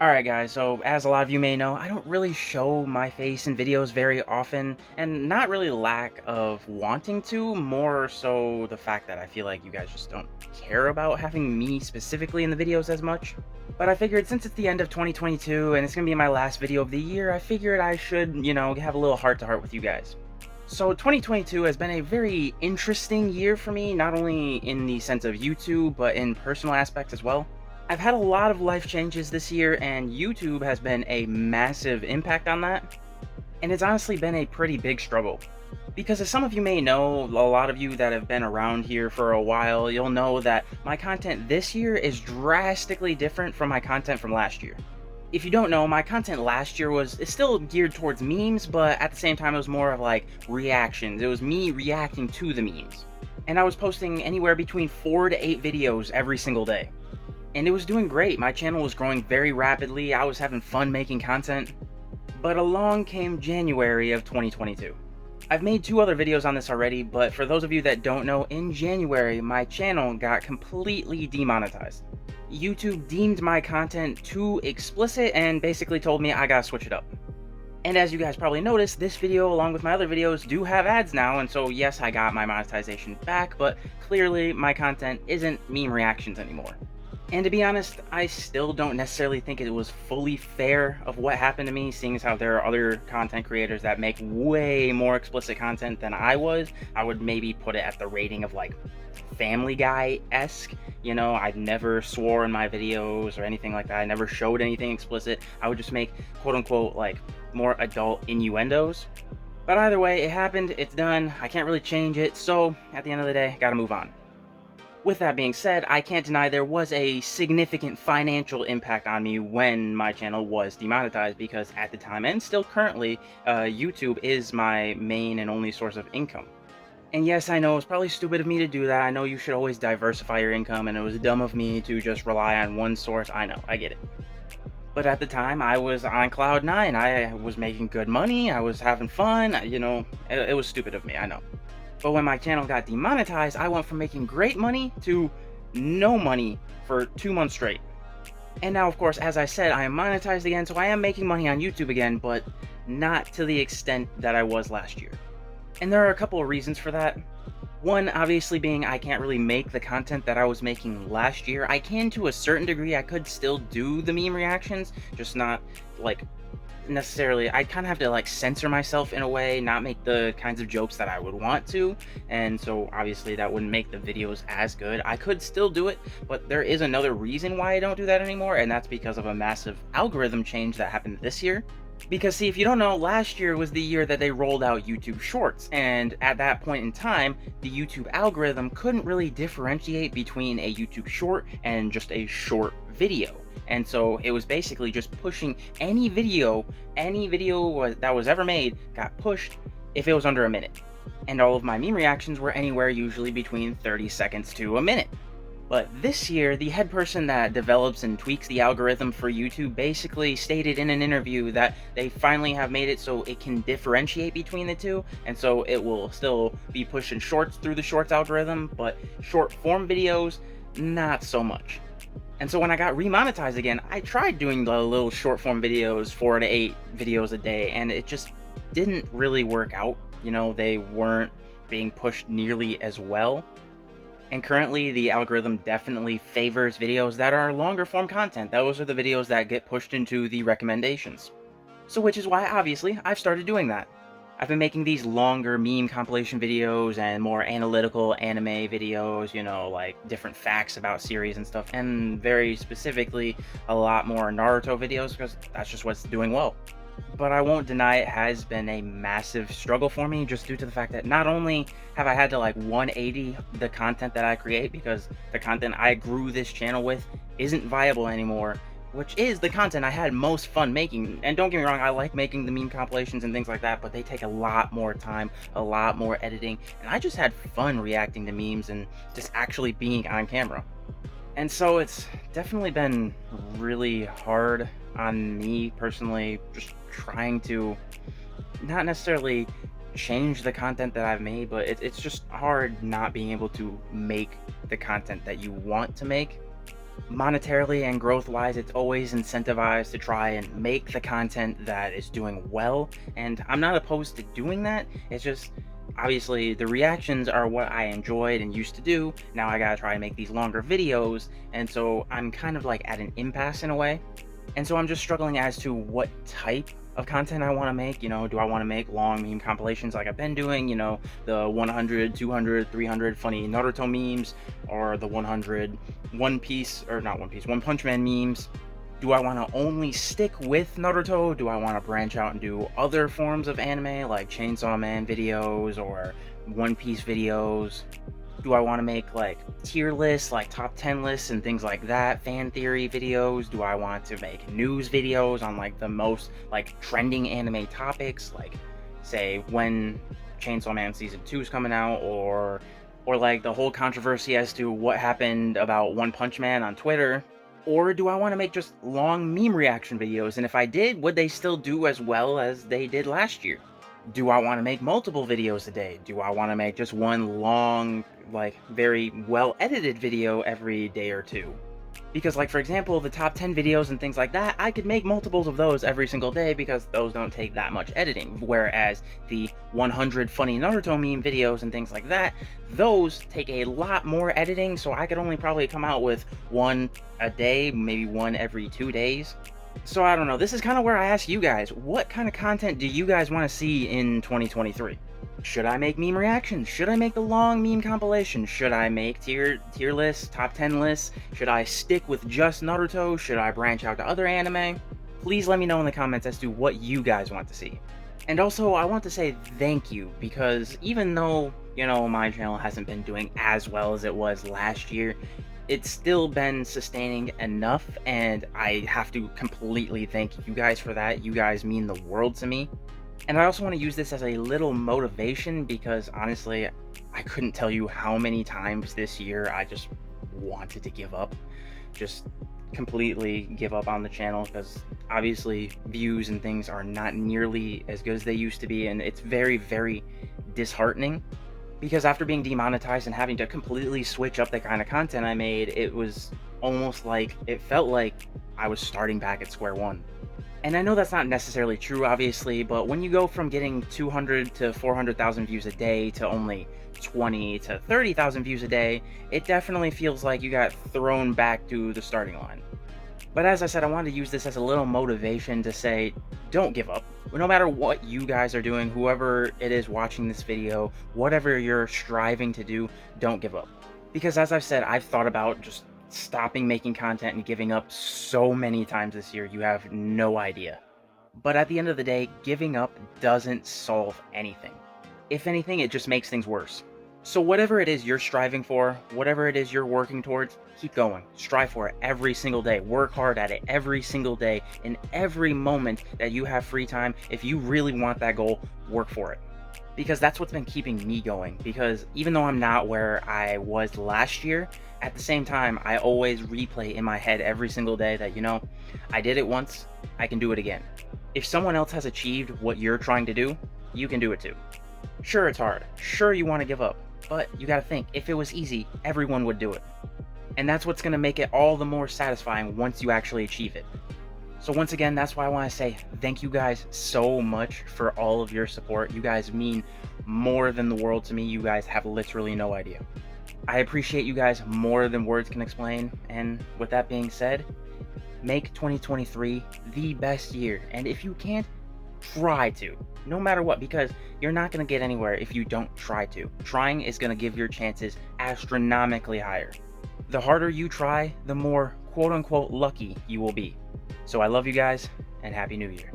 Alright guys, so as a lot of you may know, I don't really show my face in videos very often, and not really lack of wanting to, more so the fact that I feel like you guys just don't care about having me specifically in the videos as much. But I figured since it's the end of 2022 and it's gonna be my last video of the year, I figured I should, have a little heart-to-heart with you guys. So 2022 has been a very interesting year for me, not only in the sense of YouTube, but in personal aspects as well. I've had a lot of life changes this year, and YouTube has been a massive impact on that. And it's honestly been a pretty big struggle. Because as some of you may know, a lot of you that have been around here for a while, you'll know that my content this year is drastically different from my content from last year. If you don't know, my content last year is still geared towards memes, but at the same time it was more of like reactions. It was me reacting to the memes. And I was posting anywhere between 4 to 8 videos every single day. And it was doing great. My channel was growing very rapidly. I was having fun making content. But along came January of 2022. I've made 2 other videos on this already, but for those of you that don't know, in January, my channel got completely demonetized. YouTube deemed my content too explicit and basically told me I gotta switch it up. And as you guys probably noticed, this video, along with my other videos, do have ads now, and so yes, I got my monetization back, but clearly my content isn't meme reactions anymore. And to be honest, I still don't necessarily think it was fully fair of what happened to me, seeing as how there are other content creators that make way more explicit content than I was. I would maybe put it at the rating of like Family Guy-esque. I never swore in my videos or anything like that. I never showed anything explicit. I would just make quote-unquote like more adult innuendos. But either way, it happened, it's done, I can't really change it, so at the end of the day, gotta move on. With that being said, I can't deny there was a significant financial impact on me when my channel was demonetized, because at the time, and still currently, YouTube is my main and only source of income. And yes, I know it's probably stupid of me to do that. I know you should always diversify your income, and it was dumb of me to just rely on one source. I know, I get it. But at the time, I was on cloud nine. I was making good money. I was having fun. It was stupid of me, I know. But when my channel got demonetized, I went from making great money to no money for 2 months straight. And now, of course, as I said, I am monetized again, so I am making money on YouTube again, but not to the extent that I was last year. And there are a couple of reasons for that. One, obviously, being I can't really make the content that I was making last year. I can to a certain degree. I could still do the meme reactions, just not like necessarily. I kind of have to like censor myself in a way, not make the kinds of jokes that I would want to, and so obviously that wouldn't make the videos as good. I could still do it, but there is another reason why I don't do that anymore, and that's because of a massive algorithm change that happened this year. Because see, if you don't know, last year was the year that they rolled out YouTube Shorts, and at that point in time, the YouTube algorithm couldn't really differentiate between a YouTube Short and just a short video. And so it was basically just pushing any video that was ever made got pushed if it was under a minute. And all of my meme reactions were anywhere usually between 30 seconds to a minute. But this year, the head person that develops and tweaks the algorithm for YouTube basically stated in an interview that they finally have made it so it can differentiate between the two, and so it will still be pushing shorts through the shorts algorithm, but short form videos, not so much. And so when I got remonetized again, I tried doing the little short form videos, 4 to 8 videos a day, and it just didn't really work out. They weren't being pushed nearly as well. And currently, the algorithm definitely favors videos that are longer form content. Those are the videos that get pushed into the recommendations. So which is why, obviously, I've started doing that. I've been making these longer meme compilation videos and more analytical anime videos, like different facts about series and stuff, and very specifically, a lot more Naruto videos, because that's just what's doing well. But I won't deny it has been a massive struggle for me, just due to the fact that not only have I had to like 180 the content that I create, because the content I grew this channel with isn't viable anymore, which is the content I had most fun making. And don't get me wrong, I like making the meme compilations and things like that, but they take a lot more time, a lot more editing, and I just had fun reacting to memes and just actually being on camera. And so it's definitely been really hard on me personally, just trying to not necessarily change the content that I've made, but it's just hard not being able to make the content that you want to make. Monetarily and growth wise, it's always incentivized to try and make the content that is doing well. And I'm not opposed to doing that. It's just obviously the reactions are what I enjoyed and used to do. Now I gotta try and make these longer videos. And so I'm kind of like at an impasse in a way. And so I'm just struggling as to what type of content I want to make. Do I want to make long meme compilations like I've been doing, the 100, 200, 300 funny Naruto memes, or the 100 One Piece, or not One Piece, One Punch Man memes? Do I want to only stick with Naruto? Do I want to branch out and do other forms of anime like Chainsaw Man videos or One Piece videos? Do I want to make like tier lists, like top 10 lists and things like that, fan theory videos? Do I want to make news videos on like the most like trending anime topics, like say when Chainsaw Man season 2 is coming out, or like the whole controversy as to what happened about One Punch Man on Twitter? Or do I want to make just long meme reaction videos? And if I did, would they still do as well as they did last year? Do I want to make multiple videos a day? Do I want to make just one long, like very well edited video every day or two? Because like for example, the top 10 videos and things like that, I could make multiples of those every single day because those don't take that much editing. Whereas the 100 funny Naruto meme videos and things like that, those take a lot more editing, so I could only probably come out with one a day, maybe one every 2 days. So I don't know, this is kind of where I ask you guys, what kind of content do you guys want to see in 2023? Should I make meme reactions? Should I make the long meme compilation? Should I make tier lists, top 10 lists? Should I stick with just Naruto? Should I branch out to other anime? Please let me know in the comments as to what you guys want to see. And also, I want to say thank you, because even though, my channel hasn't been doing as well as it was last year, it's still been sustaining enough, and I have to completely thank you guys for that. You guys mean the world to me. And I also want to use this as a little motivation, because honestly, I couldn't tell you how many times this year I just wanted to give up. Just completely give up on the channel, because obviously views and things are not nearly as good as they used to be, and it's very, very disheartening. Because after being demonetized and having to completely switch up the kind of content I made, it was almost like, it felt like I was starting back at square one. And I know that's not necessarily true, obviously, but when you go from getting 200 to 400,000 views a day to only 20 to 30,000 views a day, it definitely feels like you got thrown back to the starting line. But as I said, I wanted to use this as a little motivation to say, don't give up. No matter what you guys are doing, whoever it is watching this video, whatever you're striving to do, don't give up. Because as I've said, I've thought about just stopping making content and giving up so many times this year, you have no idea. But at the end of the day, giving up doesn't solve anything. If anything, it just makes things worse. So whatever it is you're striving for, whatever it is you're working towards, keep going. Strive for it every single day. Work hard at it every single day. In every moment that you have free time, if you really want that goal, work for it. Because that's what's been keeping me going. Because even though I'm not where I was last year, at the same time, I always replay in my head every single day that, I did it once, I can do it again. If someone else has achieved what you're trying to do, you can do it too. Sure, it's hard. Sure, you want to give up. But you gotta think, if it was easy, everyone would do it. And that's what's gonna make it all the more satisfying once you actually achieve it. So once again, that's why I wanna say thank you guys so much for all of your support. You guys mean more than the world to me. You guys have literally no idea. I appreciate you guys more than words can explain. And with that being said, make 2023 the best year. And if you can't, try to, no matter what, because you're not going to get anywhere if you don't try to. Trying is going to give your chances astronomically higher. The harder you try, the more quote-unquote lucky you will be. So I love you guys, and Happy New Year.